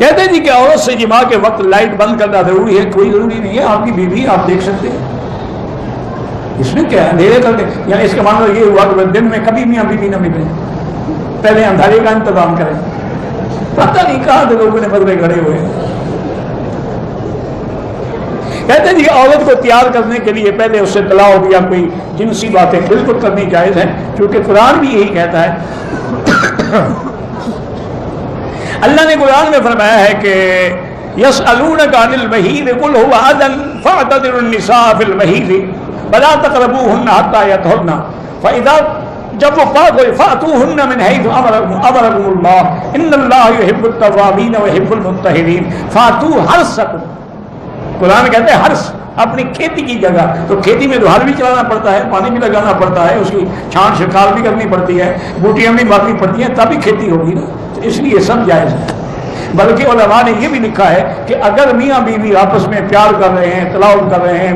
کہتے ہیں جی کہ عورت سے جماع کے وقت لائٹ بند کرنا ضروری ہے؟ کوئی ضروری نہیں ہے، آپ کی بیوی آپ دیکھ سکتے ہیں، اس میں کیا ہے اندھیرے کر کے؟ یعنی اس کا معنی یہ ہوا کہ دن میں کبھی میاں بیوی نہ ملیں، پہلے اندھیرے کا انتظام کریں۔ پتہ نہیں کہاں سے لوگوں نے بدلے کھڑے ہوئے۔ کہتے ہیں جی عورت کو تیار کرنے کے لیے پہلے اس سے طلاق یا کوئی جنسی باتیں بالکل کرنی جائز ہیں، کیونکہ قرآن بھی یہی کہتا ہے۔ اللہ نے قرآن میں فرمایا ہے کہ یسألونک عن المحیض قل هو اذى فاعتزلوا النساء في المحیض ولا تقربوهن حتى يطهرن فاذا جب وہ پاک ہوئے فاتوهن من حيث امركم الله ان الله يحب التوابين ويحب المطهرين فاتوا حرثكم۔ قرآن کہتے ہیں حرث اپنی کھیتی کی جگہ، تو کھیتی میں تو ہل بھی چلانا پڑتا ہے، پانی بھی لگانا پڑتا ہے، اس کی چھان چھڑکاو بھی کرنی پڑتی ہے، بوٹیاں بھی باقی پڑتی ہیں، تبھی کھیتی ہوگی نا، تو اس لیے سب جائز ہے۔ بلکہ علماء نے یہ بھی لکھا ہے کہ اگر میاں بیوی آپس میں پیار کر رہے ہیں، طلاق کر رہے ہیں،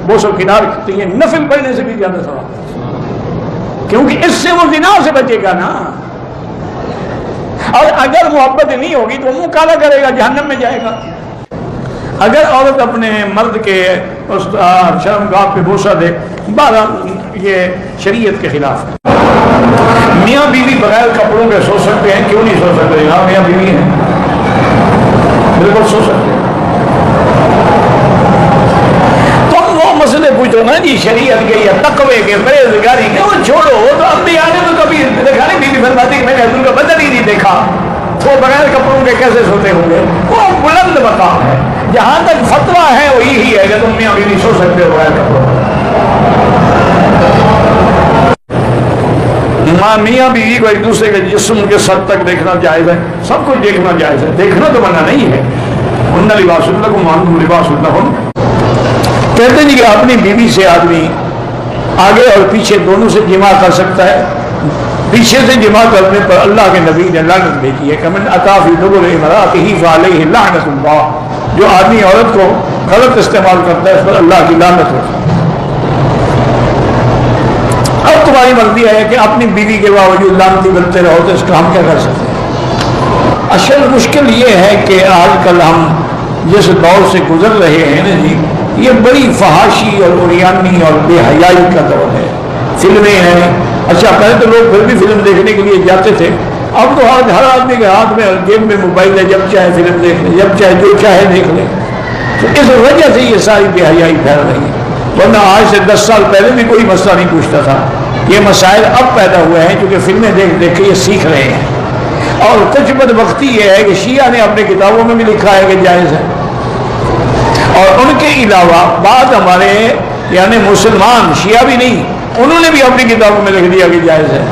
بوس و کنار، تو یہ نفل پڑھنے سے بھی زیادہ ثواب، کیونکہ اس سے وہ زنا سے بچے گا نا۔ اور اگر محبت نہیں ہوگی تو منہ کالا کرے گا، جہنم میں جائے گا۔ اگر عورت اپنے مرد کے اس شرمگاہ پہ بوسہ دے، بہرحال یہ شریعت کے خلاف ہے۔ میاں بیوی بغیر کپڑوں کے سو سکتے ہیں؟ کیوں نہیں سو سکتے؟ ہاں میاں بیوی ہیں، بالکل سو سکتے ہیں۔ تم وہ مسئلے پوچھو نا جی شریعت کے یا تقوی کے پرہیزگاری کے، وہ چھوڑو۔ وہ تو انبیاء نے تو کبھی دیکھا نہیں، بیوی فرماتی کہ میں نے حضور کا بدن ہی نہیں دیکھا، وہ بغیر کپڑوں کے کیسے سوتے ہوں گے؟ وہ بلند مقام ہے۔ جہاں تک فتویٰ ہے وہ یہی ہے کہ تم میاں بیوی سو سکتے ہو بغیر کپڑوں۔ میاں بیوی کو ایک دوسرے کے جسم کے سر تک دیکھنا جائز ہے، سب کچھ دیکھنا جائز ہے، دیکھنا تو منع نہیں ہے۔ ہن لباس لکم وانتم لباس لہن۔ کہتے ہیں کہ اپنی بیوی سے آدمی آگے اور پیچھے دونوں سے جماع کر سکتا ہے۔ پیچھے سے جماع کرنے پر اللہ کے نبی نے لعنت بھیجی ہے کہ من اتی فی دبر امرأتہ فعلیہ لعنۃ اللہ، جو آدمی عورت کو غلط استعمال کرتا ہے اس پر اللہ کی لعنت ہوتی ہے۔ اب تمہاری مرضی ہے کہ اپنی بیوی کے باوجود لعنتی بنتے رہو، تو اس کا ہم کیا کر سکتے ہیں؟ اصل مشکل یہ ہے کہ آج کل ہم جس دور سے گزر رہے ہیں نا جی، یہ بڑی فحاشی اور عریانی اور بے حیائی کا دور ہے۔ فلمیں ہیں، اچھا پہلے تو لوگ پھر بھی فلم دیکھنے کے لیے جاتے تھے، اب تو آج ہر آدمی کے ہاتھ میں جیب میں موبائل ہے، جب چاہے فلم دیکھ لے، جب چاہے جو چاہے دیکھ لے۔ تو اس وجہ سے یہ ساری بے حیائی پھیل رہی ہے، ورنہ آج سے 10 سال پہلے بھی کوئی مسئلہ نہیں پوچھتا تھا۔ یہ مسائل اب پیدا ہوئے ہیں کیونکہ فلمیں دیکھ دیکھ کے یہ سیکھ رہے ہیں۔ اور کچھ بدبختی یہ ہے کہ شیعہ نے اپنے کتابوں میں بھی لکھا ہے کہ جائز ہے، اور ان کے علاوہ بعض ہمارے یعنی مسلمان شیعہ بھی نہیں، انہوں نے بھی اپنی کتابوں میں لکھ دیا کہ جائز ہے۔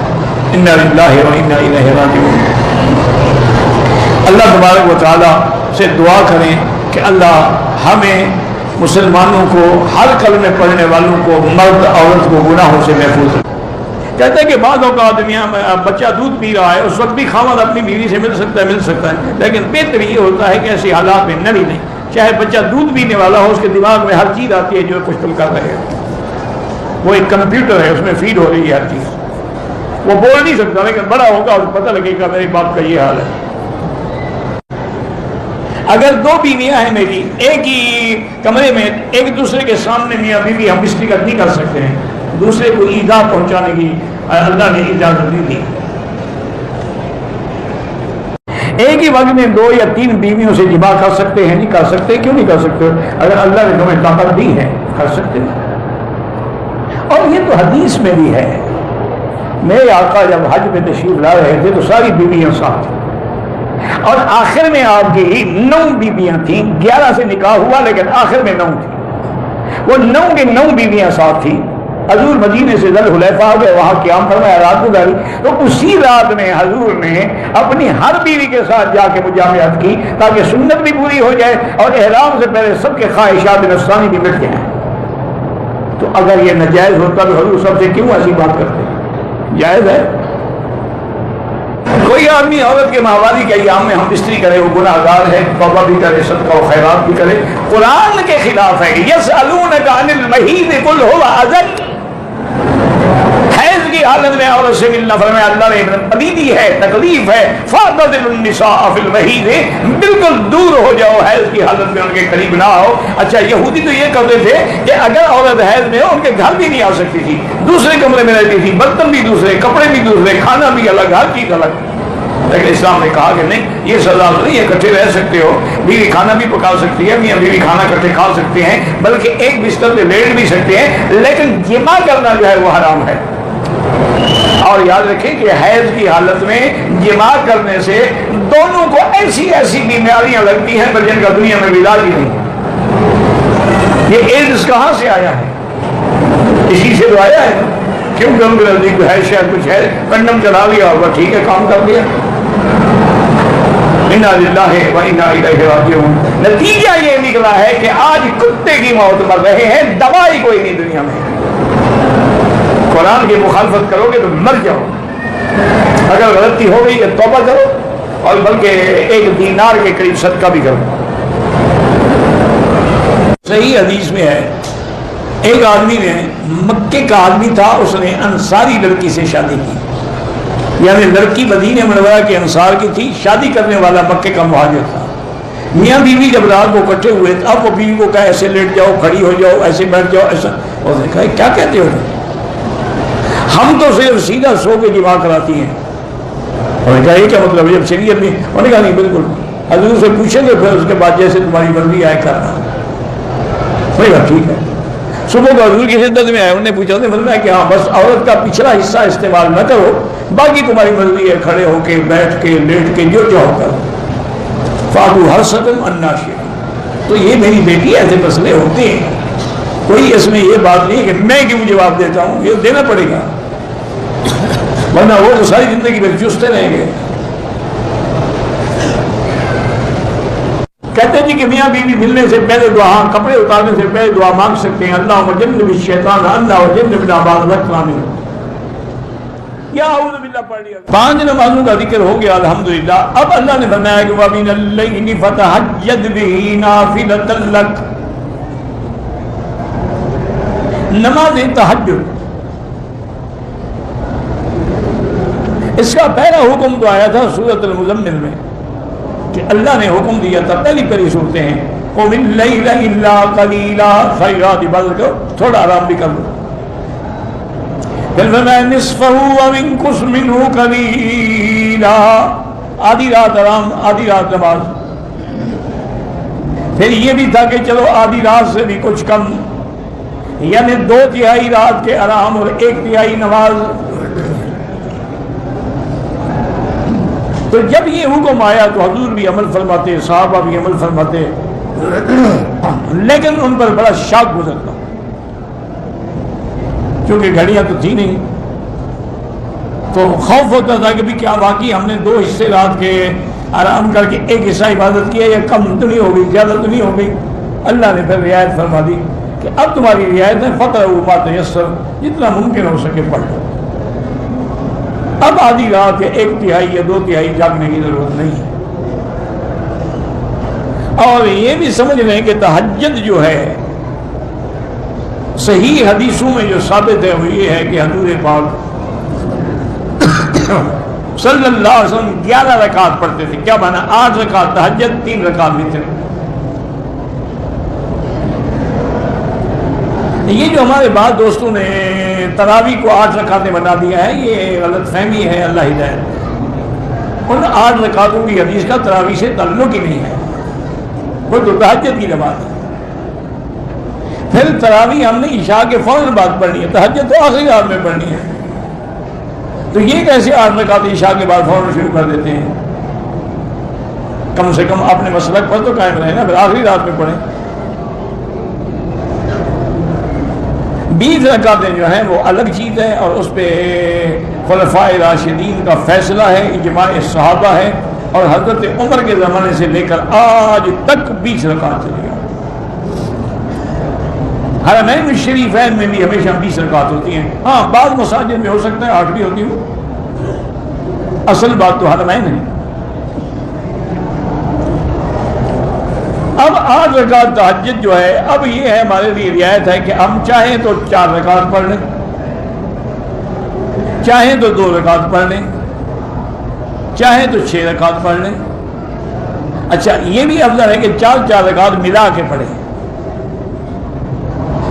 انا للہ و انا الیہ راجعون۔ اللہ تبارک و تعالیٰ سے دعا کریں کہ اللہ ہمیں مسلمانوں کو، ہر کلمے پڑھنے والوں کو، مرد عورت کو گناہوں سے محفوظ رکھیں۔ کہتے ہیں کہ بعض اوقات بچہ دودھ پی رہا ہے، اس وقت بھی خاوند اپنی بیوی سے مل سکتا ہے، لیکن بہتر یہ ہوتا ہے کہ ایسے حالات میں نڑی نہیں، چاہے بچہ دودھ پینے والا ہو، اس کے دماغ میں ہر چیز آتی ہے جو کچھ تم کر رہے ہو۔ وہ ایک کمپیوٹر ہے، اس میں فیڈ ہو رہی ہے ہر چیز، وہ بول نہیں سکتا، لیکن بڑا ہوگا اور پتہ لگے گا میرے باپ کا یہ حال ہے۔ اگر دو بیویاں ہیں میری، ایک ہی کمرے میں، ایک دوسرے کے سامنے میاں بیوی ہم مشترکت نہیں کر سکتے ہیں، دوسرے کو ایذا پہنچانے کی اللہ نے اجازت نہیں دی۔ ایک ہی وقت میں 2 یا 3 بیویوں سے جماع کر سکتے ہیں؟ نہیں کر سکتے۔ کیوں نہیں کر سکتے؟ اگر اللہ نے تمہیں طاقت دی ہے کر سکتے ہیں۔ اور یہ تو حدیث میں بھی ہے، میرے آقا جب حج میں تشریف لا رہے تھے تو ساری بیویاں ساتھ تھیں، اور آخر میں آپ کی 9 بیویاں تھیں، 11 سے نکاح ہوا لیکن آخر میں 9 تھیں، وہ 9 کے 9 بیویاں ساتھ تھیں۔ حضور مدینے سے ذل حلیفہ آ گئے، وہاں قیام فرمایا، رات گزاری، تو اسی رات میں حضور نے اپنی ہر بیوی کے ساتھ جا کے مجامعت کی تاکہ سنت بھی پوری ہو جائے اور احرام سے پہلے سب کے خواہشات نفسانی بھی مٹ جائیں۔ تو اگر یہ ناجائز ہوتا تو حضور سب سے کیوں ایسی بات کرتے؟ جائز ہے۔ کوئی آدمی عورت کے ماہواری کے ایام میں ہم بستری کرے، وہ گناہ گار ہے، توبہ بھی کرے، صدقہ و خیرات بھی کرے، قرآن کے خلاف ہے۔ یسألونک عن المحیض قل هو اذى، حیض حیض کی حالت میں عورت سے ملنا فرمایا اللہ نے پلیدی ہے، تکلیف ہے، فاعتزلوا النساء فی المحیض، بالکل دور ہو جاؤ، حیض کی حالت میں ان کے قریب نہ آؤ۔ اچھا یہودی تو یہ کرتے تھے کہ اگر عورت حیض میں ہو ان کے گھر بھی نہیں آ سکتی تھی، دوسرے کمرے میں رہتی تھی، برتن بھی دوسرے، کپڑے بھی دوسرے، کھانا بھی الگ، ہر چیز الگ۔ لیکن اسلام نے کہا کہ نہیں، یہ سزا نہیں ہے، اکٹھے رہ سکتے ہو، بیوی کھانا بھی پکا سکتی ہے، میاں بیوی کھانا اکٹھے کھا سکتے ہیں، بلکہ ایک بستر پہ لیٹ بھی سکتے ہیں، لیکن جماع کرنا جو ہے وہ حرام ہے۔ اور یاد رکھیں کہ حیض کی حالت میں جماع کرنے سے دونوں کو ایسی ایسی بیماریاں لگتی ہیں پر جن کا دنیا میں علاج ہی نہیں۔ یہ ایڈز کہاں سے آیا ہے؟ اسی سے تو آیا ہے، کیونکہ ان کے نزدیک ہے شاید کچھ ہے، کنڈم چلا لیا ہوگا، ٹھیک ہے کام کر دیا۔ انا للہ و انا الیہ راجعون۔ نتیجہ یہ نکلا ہے کہ آج کتے کی موت مر رہے ہیں، دوائی کوئی نہیں دنیا میں۔ قرآن کی مخالفت کرو گے تو مر جاؤ، اگر غلطی ہو گئی تو توبہ کرو، اور بلکہ 1 دینار کے قریب صدقہ بھی کرو۔ صحیح حدیث میں ہے، ایک آدمی نے، مکے کا آدمی تھا، اس نے انصاری لڑکی سے شادی کی، یعنی لڑکی مدینہ منورہ کے انصار کی تھی، شادی کرنے والا مکے کا مہاجر تھا۔ میاں بیوی جب رات کو اکٹھے ہوئے اب وہ بیوی کو کہا ایسے لیٹ جاؤ، کھڑی ہو جاؤ، ایسے بیٹھ جاؤ، ایسا۔ اس نے کہا کیا کہتے ہو؟ ہم تو صرف سیدھا سو کے جماع کراتی ہیں۔ انہوں نے کہا یہ کیا مطلب ہے؟ جب شریعت میں، انہوں نے کہا نہیں بالکل، حضور سے پوچھیں گے پھر اس کے بعد جیسے تمہاری مرضی آئے کرنا۔ نہیں کہا ٹھیک ہے۔ صبح کو حضور کی خدمت میں آئے، انہوں نے پوچھا، فرمایا کہ ہاں بس عورت کا پچھلا حصہ استعمال نہ کرو، باقی تمہاری مرضی ہے، کھڑے ہو کے، بیٹھ کے، لیٹ کے، جو چاہو کرو۔ فاتو ہر سکم اناشی، تو یہ میری بیٹی ایسے مسئلے ہوتے ہیں، کوئی اس میں یہ بات نہیں کہ میں کیوں جواب دیتا ہوں، یہ دینا پڑے گا، ورنہ وہ تو ساری زندگی میں چستے رہیں گے۔ کہتے ہیں جی کہ میاں بیوی ملنے سے پہلے دعا، کپڑے اتارنے سے پہلے دعا مانگ سکتے ہیں، اللہ وجنب الشیطان اللہ وجنبنا ما رزقنا، یا اعوذ باللہ پڑھ لیا۔ 5 نمازوں کا ذکر ہو گیا الحمدللہ۔ اب اللہ نے فرمایا کہ وَمِنَ اللَّيْلِ فَتَهَجَّدْ بِهِ نَافِلَةً لَكَ، نماز تہجد، اس کا پہلا حکم تو آیا تھا سورۃ المزمل میں کہ اللہ نے حکم دیا تھا، پہلی صورتیں ہیں قُمِ اللَّيْلَ إِلَّا قَلِيلًا، ساری رات عبادت کرو، تھوڑا آرام بھی کر لو۔ پھر فرمایا نِصْفَهُ أَوِ انقُصْ مِنْهُ قَلِيلًا، آدھی رات آرام، آدھی رات نماز۔ پھر یہ بھی تھا کہ چلو آدھی رات سے بھی کچھ کم، یعنی 2/3 رات کے آرام اور 1/3 نماز۔ تو جب یہ حکم آیا تو حضور بھی عمل فرماتے، صحابہ بھی عمل فرماتے، لیکن ان پر بڑا شاک گزرتا، کیونکہ گھڑیاں تو تھی نہیں، تو خوف ہوتا تھا کہ بھی کیا واقعی ہم نے 2 حصے رات کے آرام کر کے 1 حصہ عبادت کیا، یا کم تو نہیں ہو گئی، زیادہ تو نہیں ہو گئی؟ اللہ نے پھر رعایت فرما دی کہ اب تمہاری رعایت ہے، فَقْرَؤْا مَا تَيَسَّرَ، جتنا ممکن ہو سکے پڑھ لو۔ اب آدھی رات یا 1/3 یا 2/3 جاگنے کی ضرورت نہیں ہے۔ اور یہ بھی سمجھ لیں کہ تہجد جو ہے صحیح حدیثوں میں جو ثابت ہے وہ یہ ہے کہ حضور پاک صلی اللہ علیہ وسلم 11 رکعت پڑھتے تھے۔ کیا مانا؟ 8 رکعت تہجد، 3 رکعت وتر۔ یہ جو ہمارے بعض دوستوں نے تراویح کو 8 رکعتیں بنا دیا ہے، یہ غلط فہمی ہے، اللہ ہدایت۔ ان 8 رکعتوں کی حدیث کا تراویح سے تعلق ہی نہیں ہے، وہ تو تہجد کی نماز ہے۔ پھر تراویح ہم نے عشاء کے فوراً بعد پڑھنی ہے، تہجد تو آخری رات میں پڑھنی ہے، تو یہ کیسے 8 رکعت عشاء کے بعد فوراً شروع کر دیتے ہیں؟ کم سے کم اپنے مسلک پر تو قائم رہے نا، پھر آخری رات میں پڑھیں۔ 20 رکعتیں جو ہیں وہ الگ چیز ہے، اور اس پہ خلفائے راشدین کا فیصلہ ہے، اجماع صحابہ ہے، اور حضرت عمر کے زمانے سے لے کر آج تک 20 رکعت چلی گئی۔ حرمین شریفین میں بھی ہمیشہ 20 رکعت ہوتی ہیں، ہاں بعض مساجد میں ہو سکتا ہے 8 بھی ہوتی ہوں، اصل بات تو حرمین ہے۔ اب 8 رکعت تہجد جو ہے، اب یہ ہے ہمارے لیے رعایت ہے کہ ہم چاہیں تو 4 رکعت پڑھ لیں، چاہیں تو 2 رکعت پڑھ لیں، چاہیں تو 6 رکعت پڑھ لیں۔ اچھا یہ بھی افضل ہے کہ 4 رکعت ملا کے پڑھیں،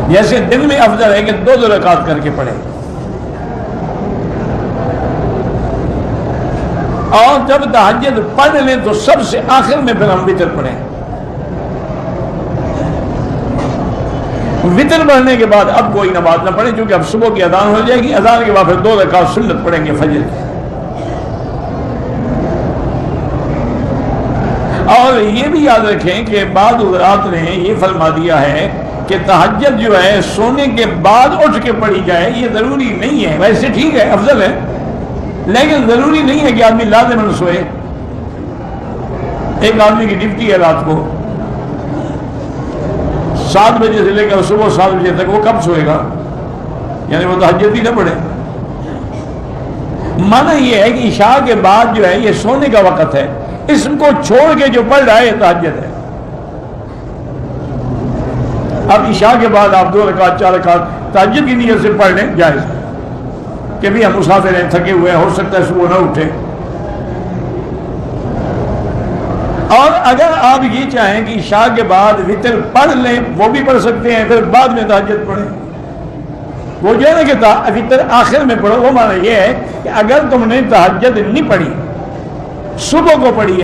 جیسے دن میں افضل ہے کہ 2 رکعت کر کے پڑھیں، اور جب تہجد پڑھ لیں تو سب سے آخر میں پھر ہم وتر پڑھیں۔ وتر پڑھنے کے بعد اب کوئی نماز نہ پڑھیں، کیونکہ اب صبح کی اذان ہو جائے گی، اذان کے بعد پھر 2 رکعت سنت پڑھیں گے فجر کی۔ اور یہ بھی یاد رکھیں کہ بعض حضرات نے یہ فرما دیا ہے کہ تہجد جو ہے سونے کے بعد اٹھ کے پڑھی جائے، یہ ضروری نہیں ہے۔ ویسے ٹھیک ہے، افضل ہے، لیکن ضروری نہیں ہے کہ آدمی لازماً سوئے۔ ایک آدمی کی ڈیوٹی ہے رات کو 7 بجے سے لے کر صبح 7 بجے تک، وہ کب سوئے گا؟ یعنی وہ تہجد بھی نہ پڑھے۔ معنی یہ ہے کہ عشاء کے بعد جو ہے یہ سونے کا وقت ہے، اس کو چھوڑ کے جو پڑھ رہا ہے یہ تہجد ہے۔ اب عشاء کے بعد آپ 2 رکعت 4 رکعت تہجد کی نیت سے پڑھ لیں، جائز ہے، کہ بھی ہم مسافر ہیں، تھکے ہوئے ہیں، ہو سکتا ہے صبح نہ اٹھے۔ اور اگر آپ یہ چاہیں کہ عشاء کے بعد وتر پڑھ لیں، وہ بھی پڑھ سکتے ہیں، پھر بعد میں تہجد پڑھیں۔ وہ جو ہے نا کہ وتر آخر میں پڑھو، وہ معنی یہ ہے کہ اگر تم نے تہجد نہیں پڑھی، صبح کو پڑھی